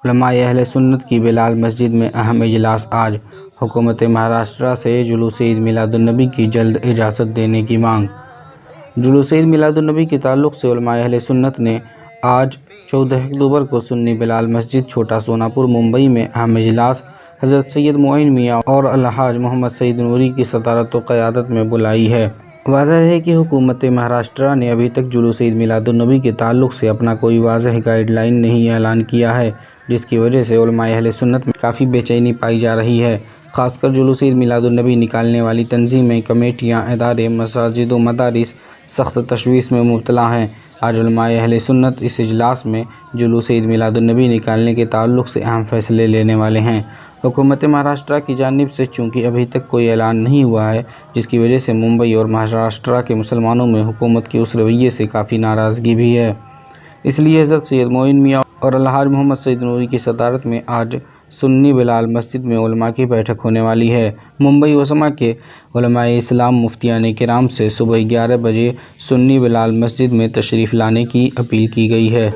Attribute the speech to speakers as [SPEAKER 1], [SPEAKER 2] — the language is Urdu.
[SPEAKER 1] علماء اہل سنت کی بلال مسجد میں اہم اجلاس آج۔ حکومت مہاراشٹر سے جلوس عید میلاد النبی کی جلد اجازت دینے کی مانگ۔ جلوس عید میلاد النبی کے تعلق سے علماء اہل سنت نے آج 14 اکتوبر کو سنی بلال مسجد چھوٹا سوناپور ممبئی میں اہم اجلاس حضرت سید معین میاں اور الحاج محمد سعید نوری کی صدارت و قیادت میں بلائی ہے۔ واضح ہے کہ حکومت مہاراشٹر نے ابھی تک جلوس عید میلاد النبی کے تعلق سے اپنا کوئی واضح گائیڈ لائن نہیں اعلان کیا ہے، جس کی وجہ سے علماء اہل سنت میں کافی بے چینی پائی جا رہی ہے۔ خاص کر جلوس عید میلاد النبی نکالنے والی تنظیمیں، کمیٹیاں، ادارے، مساجد و مدارس سخت تشویش میں مبتلا ہیں۔ آج علماء اہل سنت اس اجلاس میں جلوس عید میلاد النبی نکالنے کے تعلق سے اہم فیصلے لینے والے ہیں۔ حکومت مہاراشٹر کی جانب سے چونکہ ابھی تک کوئی اعلان نہیں ہوا ہے، جس کی وجہ سے ممبئی اور مہاراشٹر کے مسلمانوں میں حکومت کے اس رویے سے کافی ناراضگی بھی ہے۔ اس لیے حضرت سید معین میاں اور الحاج محمد سعید نوری کی صدارت میں آج سنی بلال مسجد میں علماء کی بیٹھک ہونے والی ہے۔ ممبئی وسما کے علماء اسلام مفتیان کرام سے صبح 11 بجے سنی بلال مسجد میں تشریف لانے کی اپیل کی گئی ہے۔